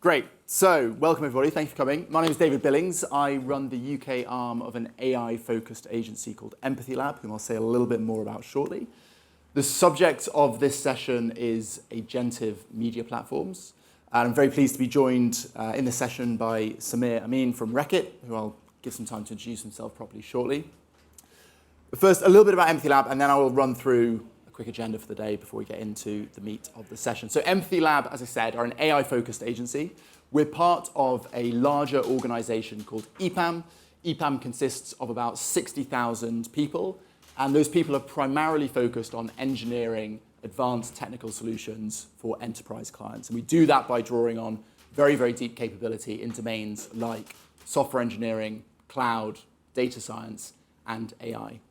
Great. So, welcome everybody. Thank you for coming. My name is David Billings. I run the UK arm of an AI-focused agency called EPAM, whom I'll say a little bit more about shortly. The subject of this session is agentive media platforms. And I'm very pleased to be joined in this session by Samir Amin from Reckitt, who I'll give some time to introduce himself properly shortly. But first, a little bit about EPAM, and then I will run through a quick agenda for the day before we get into the meat of the session. So EPAM, as I said, are an AI-focused agency. We're part of a larger organization called EPAM. EPAM consists of about 60,000 people, and those people are primarily focused on engineering advanced technical solutions for enterprise clients. And we do that by drawing on very, very deep capability in domains like software engineering, cloud, data science, and AI.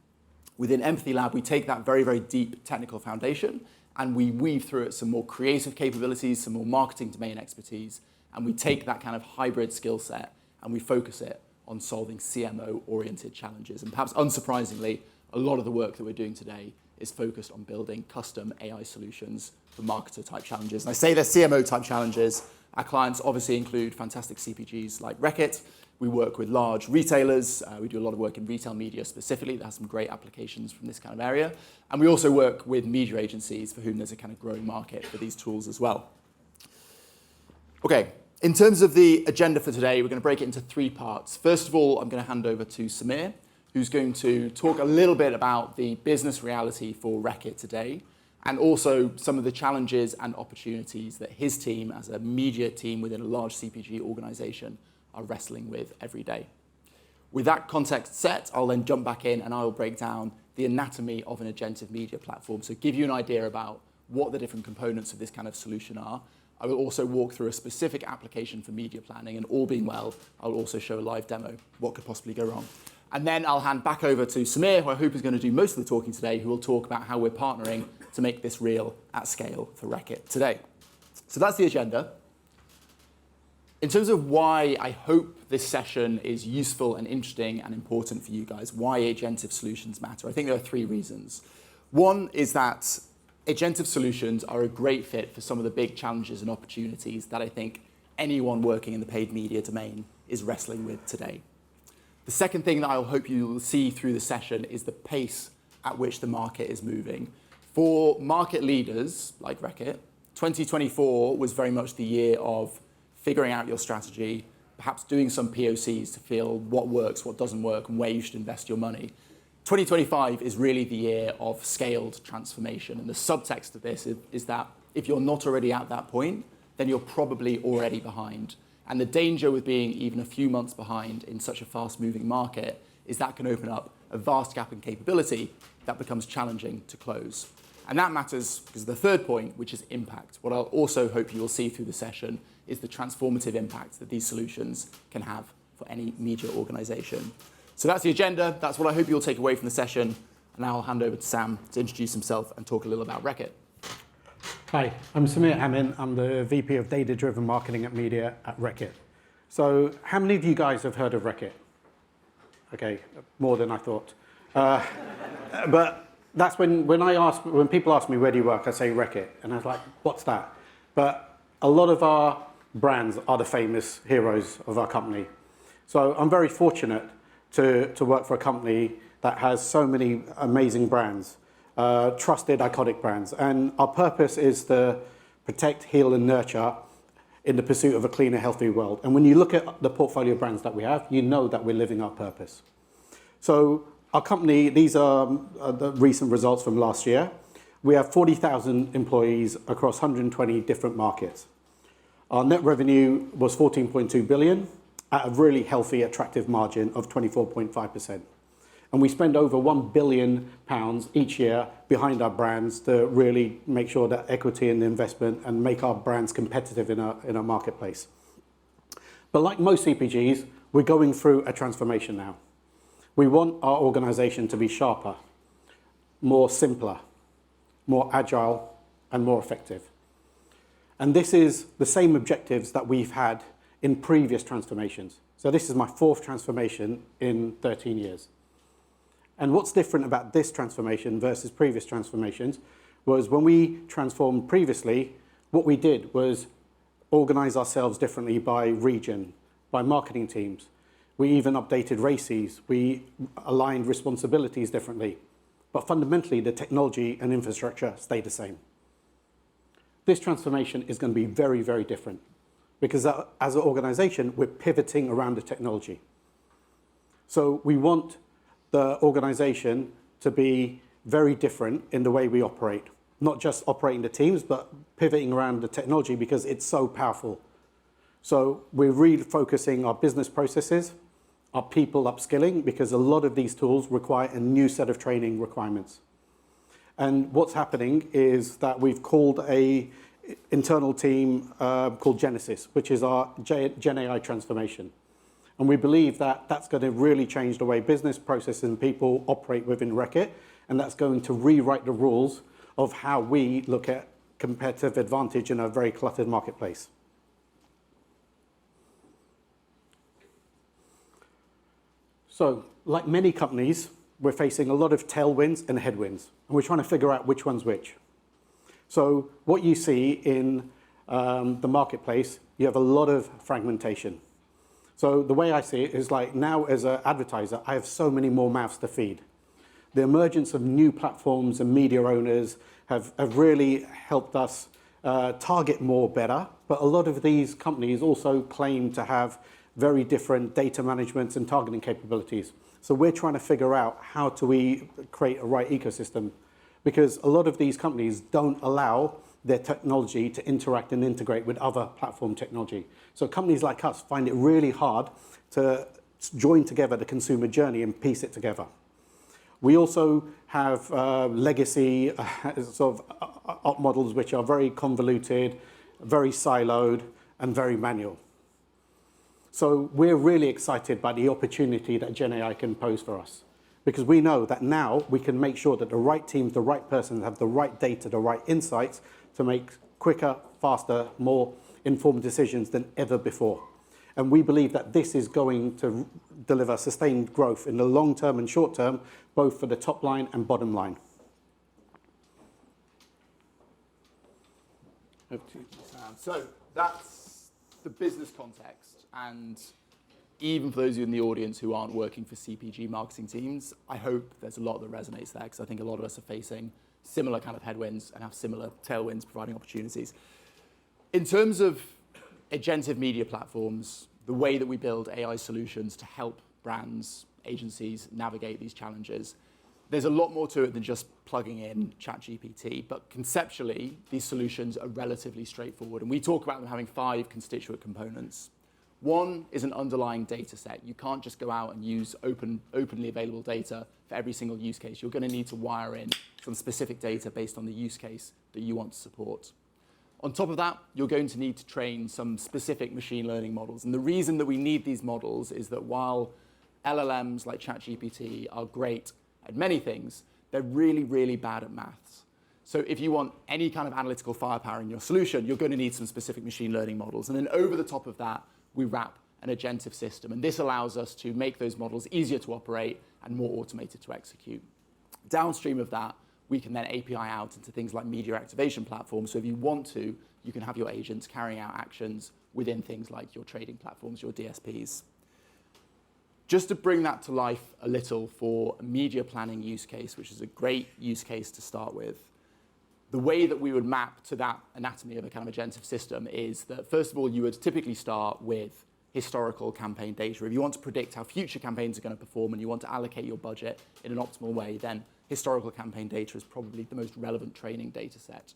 Within EPAM, we take that very, very deep technical foundation and we weave through it some more creative capabilities, some more marketing domain expertise, and we take that kind of hybrid skill set and we focus it on solving CMO-oriented challenges. And perhaps unsurprisingly, a lot of the work that we're doing today is focused on building custom AI solutions for marketer-type challenges. And I say they're CMO-type challenges. Our clients obviously include fantastic CPGs like Reckitt. We work with large retailers. We do a lot of work in retail media specifically. That has some great applications from this kind of area. And we also work with media agencies for whom there's a kind of growing market for these tools as well. Okay, in terms of the agenda for today, we're going to break it into three parts. First of all, I'm going to hand over to Samir, who's going to talk a little bit about the business reality for Reckitt today, and also some of the challenges and opportunities that his team, as a media team within a large CPG organization, are wrestling with every day. With that context set, I'll then jump back in and I will break down the anatomy of an agentive media platform, so give you an idea about what the different components of this kind of solution are. I will also walk through a specific application for media planning, and all being well, I'll also show a live demo, what could possibly go wrong. And then I'll hand back over to Samir, who I hope is going to do most of the talking today, who will talk about how we're partnering to make this real at scale for Reckitt today. So that's the agenda. In terms of why I hope this session is useful and interesting and important for you guys, why agentive solutions matter, I think there are three reasons. One is that agentive solutions are a great fit for some of the big challenges and opportunities that I think anyone working in the paid media domain is wrestling with today. The second thing that I hope you will see through the session is the pace at which the market is moving. For market leaders like Reckitt, 2024 was very much the year of figuring out your strategy, perhaps doing some POCs to feel what works, what doesn't work, and where you should invest your money. 2025 is really the year of scaled transformation, and the subtext of this is that if you're not already at that point, then you're probably already behind. And the danger with being even a few months behind in such a fast-moving market is that can open up a vast gap in capability that becomes challenging to close. And that matters because the third point, which is impact. What I'll also hope you will see through the session is the transformative impact that these solutions can have for any media organization. So that's the agenda. That's what I hope you'll take away from the session. And now I'll hand over to Sam to introduce himself and talk a little about Reckitt. Hi, I'm Samir Amin. I'm the VP of Data-Driven Marketing at Media at Reckitt. So how many of you guys have heard of Reckitt? Okay, more than I thought. But that's when people ask me, where do you work? I say Reckitt. And I was like, what's that? But a lot of our brands are the famous heroes of our company. So I'm very fortunate to work for a company that has so many amazing brands. Trusted, iconic brands. And our purpose is to protect, heal, and nurture in the pursuit of a cleaner, healthier world. And when you look at the portfolio of brands that we have, you know that we're living our purpose. So our company, these are the recent results from last year. We have 40,000 employees across 120 different markets. Our net revenue was 14.2 billion at a really healthy, attractive margin of 24.5%. And we spend over £1 billion each year behind our brands to really make sure that equity and investment and make our brands competitive in our marketplace. But like most CPGs, we're going through a transformation now. We want our organization to be sharper, more simpler, more agile, and more effective. And this is the same objectives that we've had in previous transformations. So this is my fourth transformation in 13 years. And what's different about this transformation versus previous transformations was when we transformed previously, what we did was organize ourselves differently by region, by marketing teams. We even updated races. We aligned responsibilities differently. But fundamentally, the technology and infrastructure stay the same. This transformation is going to be very, very different because as an organization, we're pivoting around the technology. So we want the organization to be very different in the way we operate, not just operating the teams, but pivoting around the technology because it's so powerful. So we're really focusing our business processes, our people upskilling, because a lot of these tools require a new set of training requirements. And what's happening is that we've called a internal team called Genesis, which is our Gen AI transformation. And we believe that that's going to really change the way business processes and people operate within Reckitt, and that's going to rewrite the rules of how we look at competitive advantage in a very cluttered marketplace. So, like many companies, we're facing a lot of tailwinds and headwinds, and we're trying to figure out which one's which. So what you see in the marketplace, you have a lot of fragmentation. So the way I see it is like now as an advertiser, I have so many more mouths to feed. The emergence of new platforms and media owners have really helped us target more better, but a lot of these companies also claim to have very different data management and targeting capabilities. So we're trying to figure out how do we create a right ecosystem, because a lot of these companies don't allow their technology to interact and integrate with other platform technology. So companies like us find it really hard to join together the consumer journey and piece it together. We also have legacy sort of op models which are very convoluted, very siloed, and very manual. So we're really excited by the opportunity that Gen AI can pose for us, because we know that now we can make sure that the right teams, the right persons have the right data, the right insights to make quicker, faster, more informed decisions than ever before. And we believe that this is going to deliver sustained growth in the long term and short term, both for the top line and bottom line. So that's the business context. And even for those of you in the audience who aren't working for CPG marketing teams, I hope there's a lot that resonates there, because I think a lot of us are facing similar kind of headwinds and have similar tailwinds providing opportunities. In terms of agentive media platforms, the way that we build AI solutions to help brands, agencies navigate these challenges, there's a lot more to it than just plugging in ChatGPT, but conceptually, these solutions are relatively straightforward. And we talk about them having 5 constituent components. One is an underlying data set. You can't just go out and use openly available data for every single use case. You're going to need to wire in some specific data based on the use case that you want to support. On top of that, you're going to need to train some specific machine learning models. And the reason that we need these models is that while LLMs like ChatGPT are great at many things, they're really, really bad at maths. So if you want any kind of analytical firepower in your solution, you're going to need some specific machine learning models. And then over the top of that, we wrap an agentive system. And this allows us to make those models easier to operate and more automated to execute. Downstream of that, we can then API out into things like media activation platforms. So if you want to, you can have your agents carrying out actions within things like your trading platforms, your DSPs. Just to bring that to life a little for a media planning use case, which is a great use case to start with, the way that we would map to that anatomy of a kind of agentive system is that, first of all, you would typically start with historical campaign data. If you want to predict how future campaigns are going to perform and you want to allocate your budget in an optimal way, then historical campaign data is probably the most relevant training data set.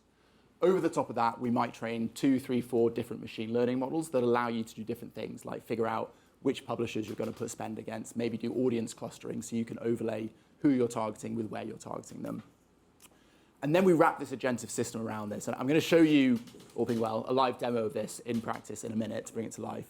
Over the top of that, we might train 2, 3, 4 different machine learning models that allow you to do different things, like figure out which publishers you're going to put spend against, maybe do audience clustering so you can overlay who you're targeting with where you're targeting them. And then we wrap this agentive system around this. And I'm going to show you, all being well, a live demo of this in practice in a minute to bring it to life.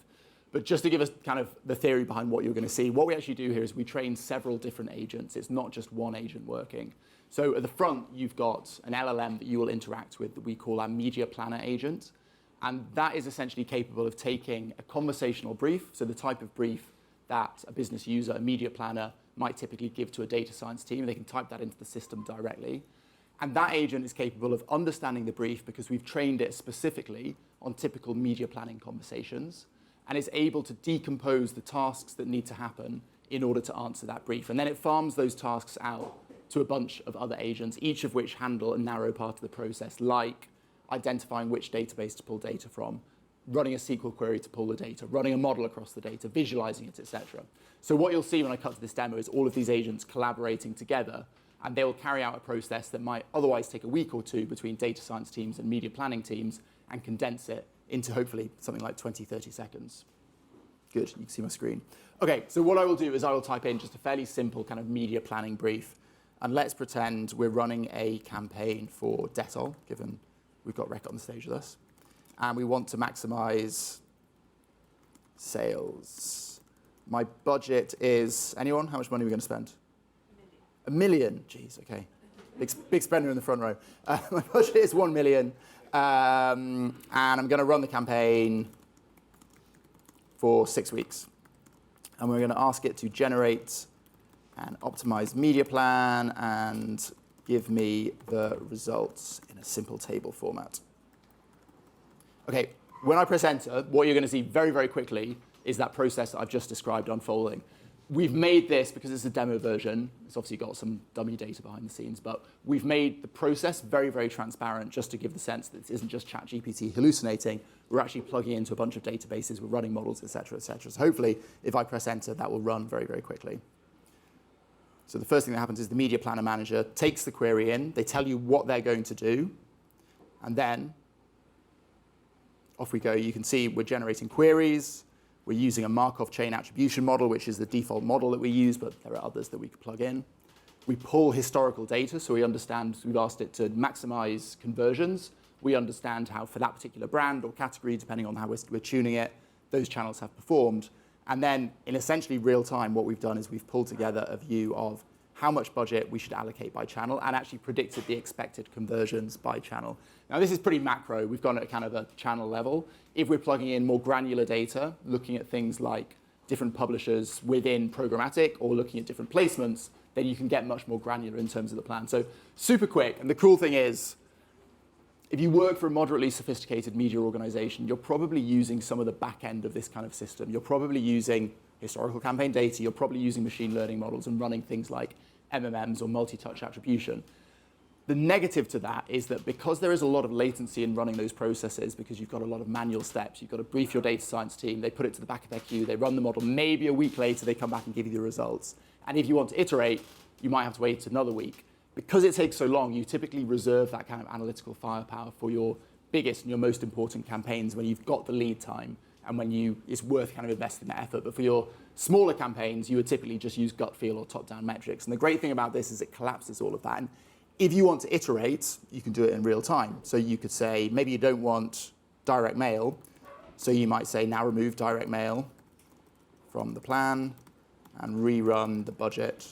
But just to give us kind of the theory behind what you're going to see, what we actually do here is we train several different agents. It's not just one agent working. So at the front, you've got an LLM that you will interact with that we call our media planner agent. And that is essentially capable of taking a conversational brief, so the type of brief that a business user, a media planner, might typically give to a data science team. They can type that into the system directly. And that agent is capable of understanding the brief because we've trained it specifically on typical media planning conversations, and is able to decompose the tasks that need to happen in order to answer that brief. And then it farms those tasks out to a bunch of other agents, each of which handle a narrow part of the process, like identifying which database to pull data from, running a SQL query to pull the data, running a model across the data, visualizing it, etc. So what you'll see when I cut to this demo is all of these agents collaborating together, and they will carry out a process that might otherwise take a week or two between data science teams and media planning teams and condense it into hopefully something like 20, 30 seconds. Good, you can see my screen. Okay, so what I will do is I will type in just a fairly simple kind of media planning brief, and let's pretend we're running a campaign for Dettol, given we've got Rec on the stage with us, and we want to maximize sales. My budget is, anyone? How much money are we going to spend? $1 million. Jeez, okay. Big spender in the front row. My budget is $1 million, and I'm going to run the campaign for 6 weeks. And we're going to ask it to generate an optimized media plan and give me the results in a simple table format. Okay, when I press enter, what you're going to see very, very quickly is that process that I've just described unfolding. We've made this, because it's a demo version, it's obviously got some dummy data behind the scenes, but we've made the process very, very transparent just to give the sense that this isn't just ChatGPT hallucinating. We're actually plugging into a bunch of databases, we're running models, et cetera, et cetera. So hopefully, if I press enter, that will run very, very quickly. So the first thing that happens is the media planner manager takes the query in, they tell you what they're going to do, and then off we go. You can see we're generating queries. We're using a Markov chain attribution model, which is the default model that we use, but there are others that we could plug in. We pull historical data, so we understand, we've asked it to maximize conversions. We understand how, for that particular brand or category, depending on how we're tuning it, those channels have performed. And then, in essentially real time, what we've done is we've pulled together a view of how much budget we should allocate by channel and actually predicted the expected conversions by channel. Now, this is pretty macro. We've gone at kind of a channel level. If we're plugging in more granular data, looking at things like different publishers within programmatic or looking at different placements, then you can get much more granular in terms of the plan. So super quick. And the cool thing is, if you work for a moderately sophisticated media organization, you're probably using some of the back end of this kind of system. You're probably using historical campaign data. You're probably using machine learning models and running things like MMMs or multi-touch attribution. The negative to that is that because there is a lot of latency in running those processes, because you've got a lot of manual steps, you've got to brief your data science team, they put it to the back of their queue, they run the model, maybe a week later they come back and give you the results. And if you want to iterate, you might have to wait another week. Because it takes so long, you typically reserve that kind of analytical firepower for your biggest and your most important campaigns when you've got the lead time and when it's worth kind of investing that effort. But for your smaller campaigns, you would typically just use gut feel or top-down metrics. And the great thing about this is it collapses all of that. And if you want to iterate, you can do it in real time. So you could say, maybe you don't want direct mail. So you might say, now remove direct mail from the plan and rerun the budget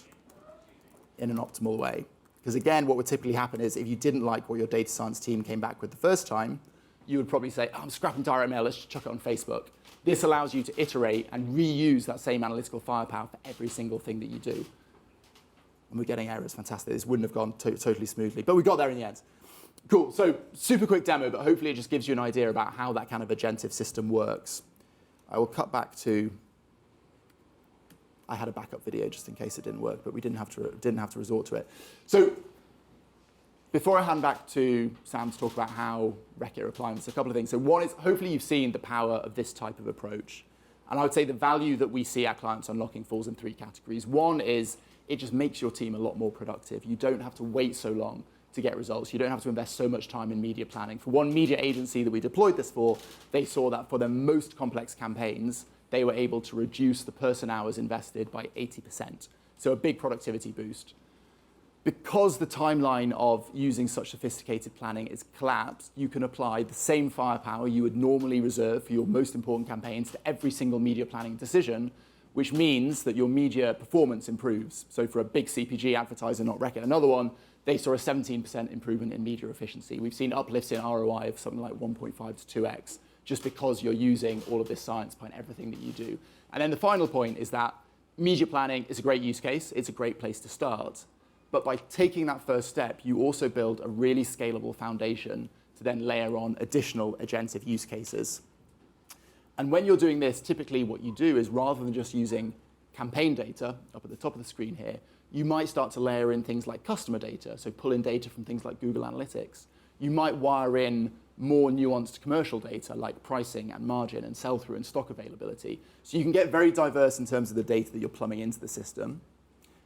in an optimal way. Because again, what would typically happen is if you didn't like what your data science team came back with the first time, you would probably say, oh, I'm scrapping direct mail, let's just chuck it on Facebook. This allows you to iterate and reuse that same analytical firepower for every single thing that you do. And we're getting errors, fantastic. This wouldn't have gone totally smoothly, but we got there in the end. Cool, so super quick demo, but hopefully it just gives you an idea about how that kind of agentive system works. I will cut back to, I had a backup video just in case it didn't work, but we didn't have to resort to it. So before I hand back to Sam to talk about how Reckitt are applying this, a couple of things. So one is, hopefully you've seen the power of this type of approach. And I would say the value that we see our clients unlocking falls in three categories. One is it just makes your team a lot more productive. You don't have to wait so long to get results. You don't have to invest so much time in media planning. For one media agency that we deployed this for, they saw that for their most complex campaigns, they were able to reduce the person hours invested by 80%. So a big productivity boost. Because the timeline of using such sophisticated planning is collapsed, you can apply the same firepower you would normally reserve for your most important campaigns to every single media planning decision, which means that your media performance improves. So for a big CPG advertiser, not Reckitt, another one, they saw a 17% improvement in media efficiency. We've seen uplifts in ROI of something like 1.5 to 2x, just because you're using all of this science behind everything that you do. And then the final point is that media planning is a great use case. It's a great place to start. But by taking that first step, you also build a really scalable foundation to then layer on additional agentive use cases. And when you're doing this, typically what you do is rather than just using campaign data up at the top of the screen here, you might start to layer in things like customer data, so pull in data from things like Google Analytics. You might wire in more nuanced commercial data like pricing and margin and sell-through and stock availability. So you can get very diverse in terms of the data that you're plumbing into the system.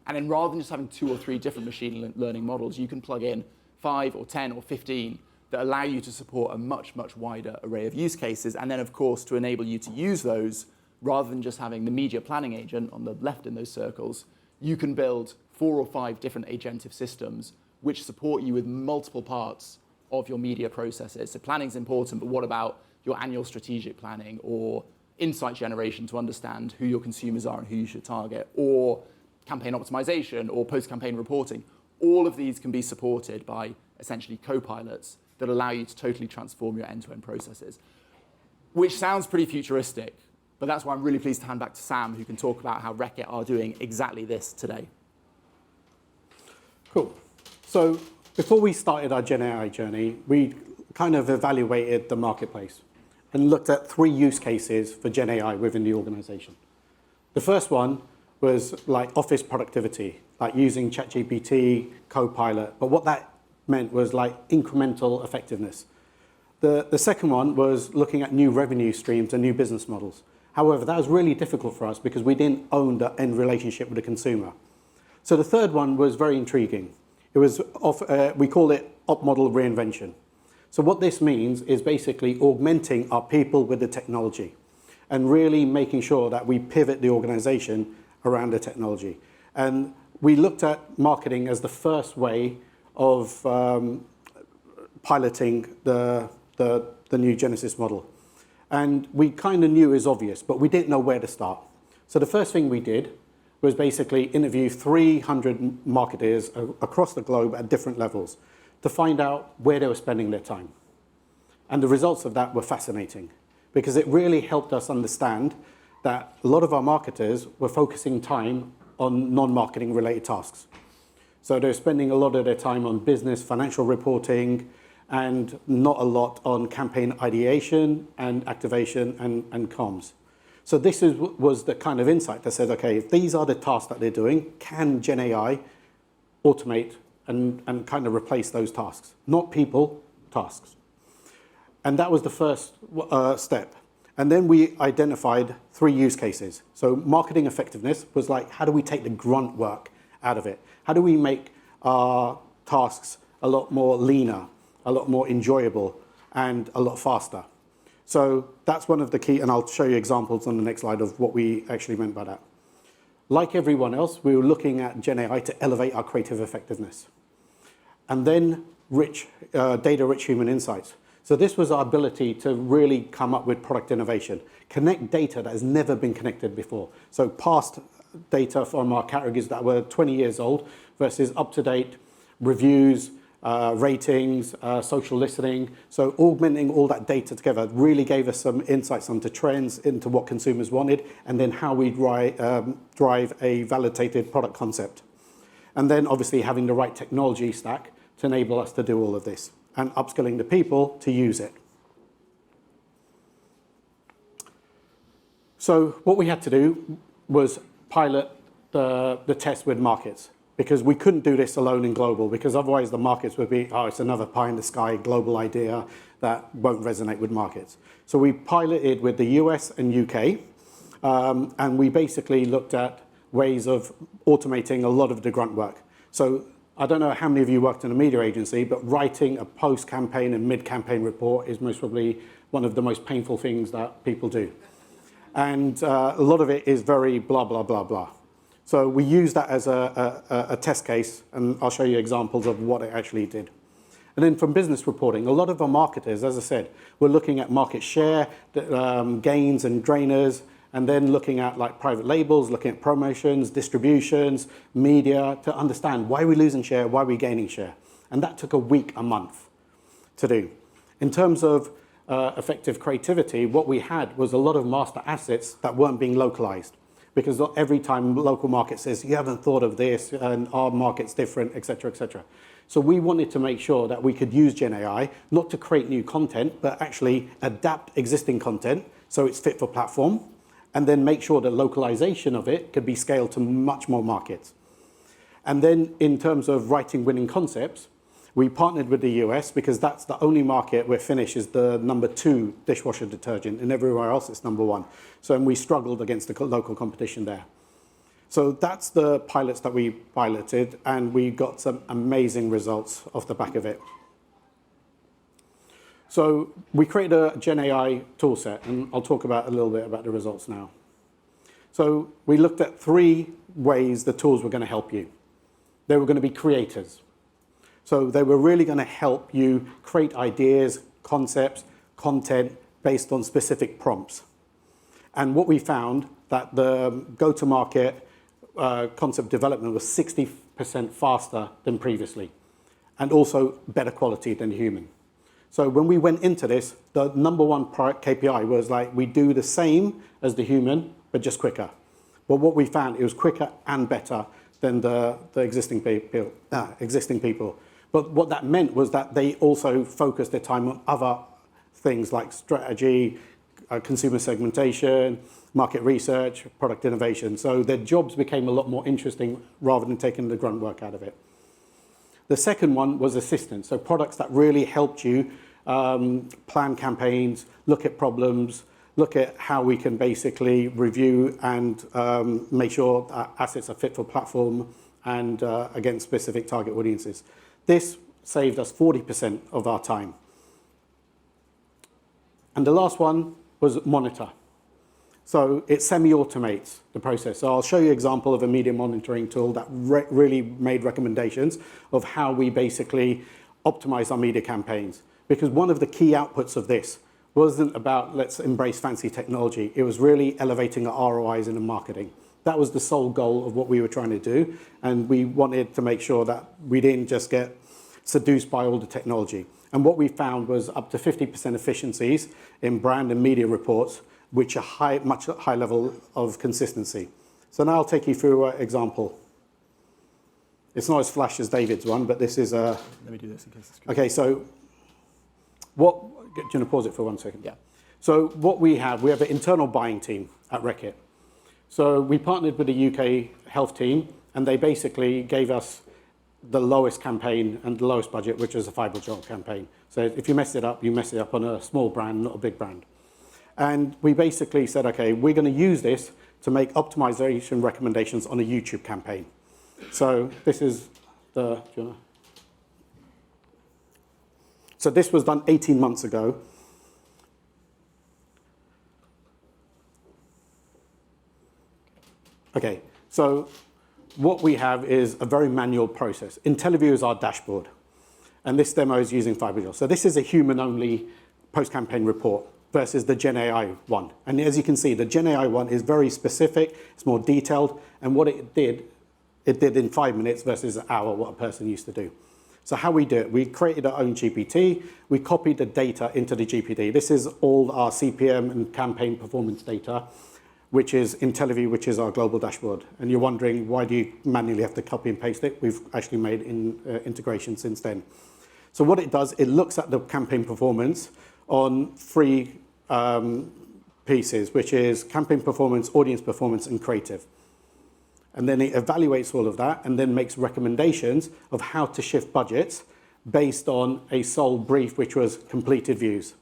And then rather than just having 2 or 3 different machine learning models, you can plug in 5 or 10 or 15 that allow you to support a much, much wider array of use cases. And then, of course, to enable you to use those, rather than just having the media planning agent on the left in those circles, you can build 4 or 5 different agentive systems which support you with multiple parts of your media processes. So planning is important, but what about your annual strategic planning or insight generation to understand who your consumers are and who you should target, or campaign optimization or post-campaign reporting? All of these can be supported by essentially co-pilots that allow you to totally transform your end-to-end processes, which sounds pretty futuristic, but that's why I'm really pleased to hand back to Sam, who can talk about how Reckitt are doing exactly this today. Cool. So before we started our Gen AI journey, we kind of evaluated the marketplace and looked at 3 use cases for Gen AI within the organization. The first one was like office productivity, like using ChatGPT, Copilot, but what that meant was like incremental effectiveness. The second one was looking at new revenue streams and new business models. However, that was really difficult for us because we didn't own the end relationship with the consumer. So the third one was very intriguing. It was, we call it op model reinvention. So what this means is basically augmenting our people with the technology and really making sure that we pivot the organization around the technology. And we looked at marketing as the first way of piloting the new Genesis model. And we kind of knew it was obvious, but we didn't know where to start. So the first thing we did was basically interview 300 marketers across the globe at different levels to find out where they were spending their time. And the results of that were fascinating because it really helped us understand that a lot of our marketers were focusing time on non-marketing related tasks. So they're spending a lot of their time on business, financial reporting, and not a lot on campaign ideation and activation and comms. So this was the kind of insight that said, okay, if these are the tasks that they're doing, can Gen AI automate and kind of replace those tasks? Not people, tasks. And that was the first step. And then we identified 3 use cases. So marketing effectiveness was like, how do we take the grunt work out of it? How do we make our tasks a lot more leaner, a lot more enjoyable, and a lot faster? So that's one of the key, and I'll show you examples on the next slide of what we actually meant by that. Like everyone else, we were looking at Gen AI to elevate our creative effectiveness. And then data-rich human insights. So this was our ability to really come up with product innovation, connect data that has never been connected before. So past data from our categories that were 20 years old versus up-to-date reviews, ratings, social listening. So augmenting all that data together really gave us some insights onto trends, into what consumers wanted, and then how we drive a validated product concept. And then obviously having the right technology stack to enable us to do all of this and upskilling the people to use it. So what we had to do was pilot the test with markets, because we couldn't do this alone in global, because otherwise the markets would be, oh, it's another pie in the sky global idea that won't resonate with markets. So we piloted with the US and UK, and we basically looked at ways of automating a lot of the grunt work. So I don't know how many of you worked in a media agency, but writing a post-campaign and mid-campaign report is most probably one of the most painful things that people do. And a lot of it is very blah, blah, blah, blah. So we use that as a test case, and I'll show you examples of what it actually did. And then from business reporting, a lot of our marketers, as I said, were looking at market share, gains and drainers, and then looking at like private labels, looking at promotions, distributions, media, to understand why we're losing share, why we're gaining share. And that took a week, a month to do. In terms of effective creativity, what we had was a lot of master assets that weren't being localized. because every time local market says, you haven't thought of this, and our market's different, et cetera, et cetera. So we wanted to make sure that we could use Gen AI, not to create new content, but actually adapt existing content so it's fit for platform, and then make sure the localization of it could be scaled to much more markets. And then in terms of writing winning concepts, we partnered with the US because that's the only market where Finish is the #2 dishwasher detergent, and everywhere else it's #1. So and we struggled against the local competition there. So that's the pilots that we piloted, and we got some amazing results off the back of it. So we created a Gen AI toolset, and I'll talk about a little bit about the results now. So we looked at 3 ways the tools were going to help you. They were going to be creators. So they were really going to help you create ideas, concepts, content based on specific prompts. And what we found that the go-to-market concept development was 60% faster than previously, and also better quality than human. So when we went into this, the #1 KPI was like, we do the same as the human, but just quicker. But what we found, it was quicker and better than the existing people. But what that meant was that they also focused their time on other things like strategy, consumer segmentation, market research, product innovation. So their jobs became a lot more interesting rather than taking the grunt work out of it. The second one was assistance. So products that really helped you plan campaigns, look at problems, look at how we can basically review and make sure that assets are fit for platform and against specific target audiences. This saved us 40% of our time. And the last one was monitor. So it semi-automates the process. So I'll show you an example of a media monitoring tool that really made recommendations of how we basically optimize our media campaigns. Because one of the key outputs of this wasn't about let's embrace fancy technology. It was really elevating our ROIs in the marketing. That was the sole goal of what we were trying to do. And we wanted to make sure that we didn't just get seduced by all the technology. And what we found was up to 50% efficiencies in brand and media reports, which are much high level of consistency. So now I'll take you through an example. It's not as flash as David's one, but this is a... Let me do this in case it's good. Okay, so do you want to pause it for 1 second? Yeah. So what we have an internal buying team at Reckitt. So we partnered with the UK health team, and they basically gave us the lowest campaign and the lowest budget, which was a Fibergel campaign. So if you mess it up, you mess it up on a small brand, not a big brand. And we basically said, okay, we're going to use this to make optimization recommendations on a YouTube campaign. So this is the... So this was done 18 months ago. Okay, so what we have is a very manual process. IntelliView is our dashboard, and this demo is using Fibergel. So this is a human-only post-campaign report versus the Gen AI one. And as you can see, the Gen AI one is very specific, it's more detailed, and what it did in 5 minutes versus an hour, what a person used to do. So how we do it, we created our own GPT, we copied the data into the GPT. This is all our CPM and campaign performance data, which is IntelliView, which is our global dashboard. And you're wondering, why do you manually have to copy and paste it? We've actually made integration since then. So what it does, it looks at the campaign performance on 3 pieces, which is campaign performance, audience performance, and creative. And then it evaluates all of that and then makes recommendations of how to shift budgets based on a sole brief, which was completed views.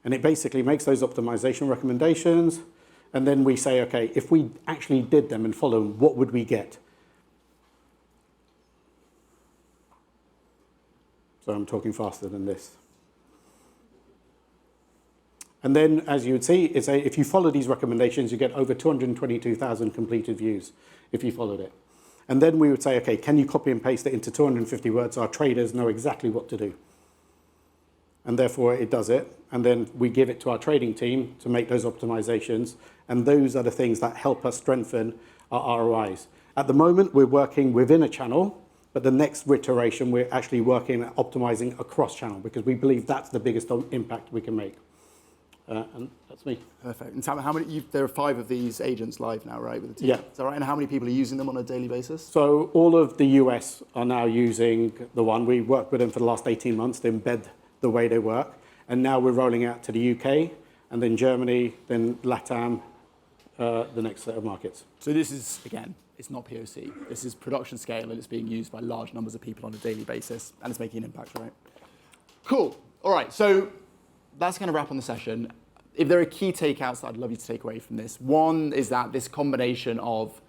And it basically makes those optimization recommendations. And then we say, okay, if we actually did them and follow them, what would we get? So I'm talking faster than this. And then, as you would see, if you follow these recommendations, you get over 222,000 completed views if you followed it. And then we would say, okay, can you copy and paste it into 250 words? Our traders know exactly what to do. And therefore, it does it. And then we give it to our trading team to make those optimizations. And those are the things that help us strengthen our ROIs. At the moment, we're working within a channel, but the next iteration, we're actually working at optimizing across channel because we believe that's the biggest impact we can make And that's me. Perfect. And Sam, how many? There are 5 of these agents live now, right, with the team? Yeah. Is that right? And how many people are using them on a daily basis? So all of the US are now using the one. We worked with them for the last 18 months to embed the way they work. And now we're rolling out to the UK, and then Germany, then LATAM, the next set of markets. So this is, again, it's not POC. This is production scale, and it's being used by large numbers of people on a daily basis, and it's making an impact, right? Cool. All right, so that's going to wrap on the session. If there are key takeouts that I'd love you to take away from this, one is that this combination of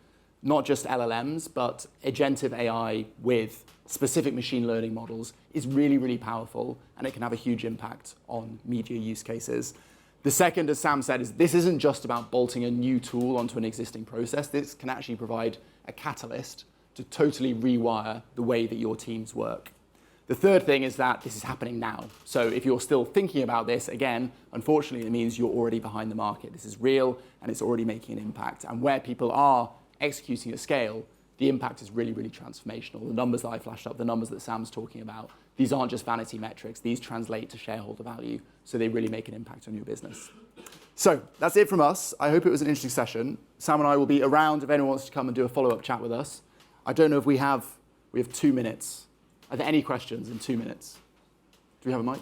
not just LLMs, but agentive AI with specific machine learning models is really, really powerful, and it can have a huge impact on media use cases. The second, as Sam said, is this isn't just about bolting a new tool onto an existing process. This can actually provide a catalyst to totally rewire the way that your teams work. The third thing is that this is happening now. So if you're still thinking about this, again, unfortunately, it means you're already behind the market. This is real, and it's already making an impact. And where people are executing at scale, the impact is really, really transformational. The numbers that I flashed up, the numbers that Sam's talking about, these aren't just vanity metrics. These translate to shareholder value, so they really make an impact on your business. So that's it from us. I hope it was an interesting session. Sam and I will be around if anyone wants to come and do a follow-up chat with us. I don't know if we have 2 minutes. Are there any questions in 2 minutes? Do we have a mic?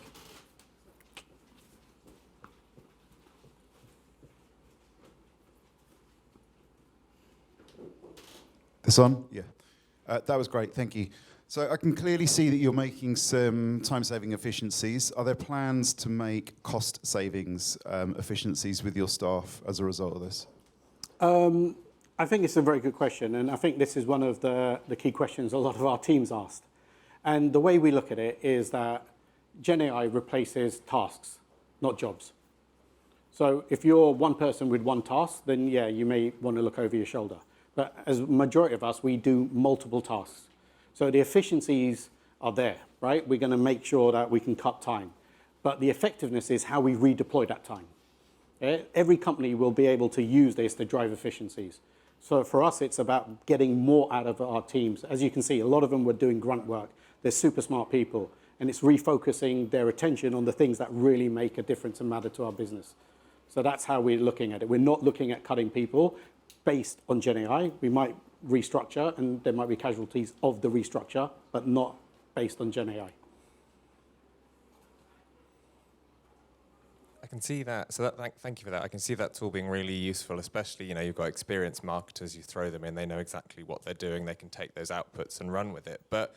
This on? Yeah. That was great, thank you. So I can clearly see that you're making some time-saving efficiencies. Are there plans to make cost savings efficiencies with your staff as a result of this? I think it's a very good question, and I think this is one of the key questions a lot of our teams asked. And the way we look at it is that Gen AI replaces tasks, not jobs. So if you're one person with one task, then yeah, you may want to look over your shoulder. But as a majority of us, we do multiple tasks. So the efficiencies are there, right? We're going to make sure that we can cut time. But the effectiveness is how we redeploy that time. Every company will be able to use this to drive efficiencies. So for us, it's about getting more out of our teams. As you can see, a lot of them were doing grunt work. They're super smart people. And it's refocusing their attention on the things that really make a difference and matter to our business. So that's how we're looking at it. We're not looking at cutting people based on Gen AI. We might restructure, and there might be casualties of the restructure, but not based on Gen AI. I can see that. So thank you for that. I can see that tool being really useful, especially, you've got experienced marketers, you throw them in, they know exactly what they're doing, they can take those outputs and run with it. But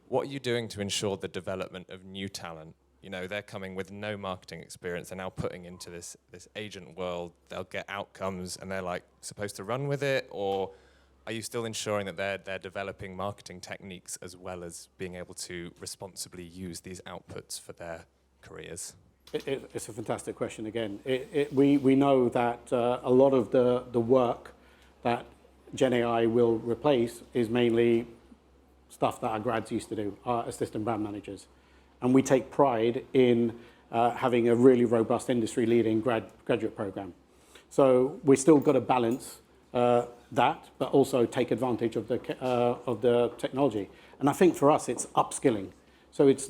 what are you doing to ensure the development of new talent? They're coming with no marketing experience, they're now putting into this agent world, they'll get outcomes and they're supposed to run with it, or are you still ensuring that they're developing marketing techniques as well as being able to responsibly use these outputs for their careers? It's a fantastic question again. We know that a lot of the work that Gen AI will replace is mainly stuff that our grads used to do, our assistant brand managers. And we take pride in having a really robust industry-leading graduate program. So we still got to balance that, but also take advantage of the technology. And I think for us, it's upskilling. So it's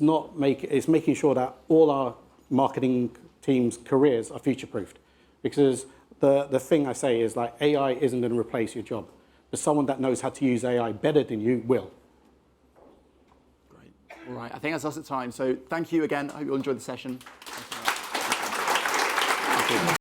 making sure that all our marketing teams' careers are future-proofed. Because the thing I say is AI isn't going to replace your job, but someone that knows how to use AI better than you will. All right, I think that's us at time. So thank you again. I hope you all enjoyed the session. Thank you.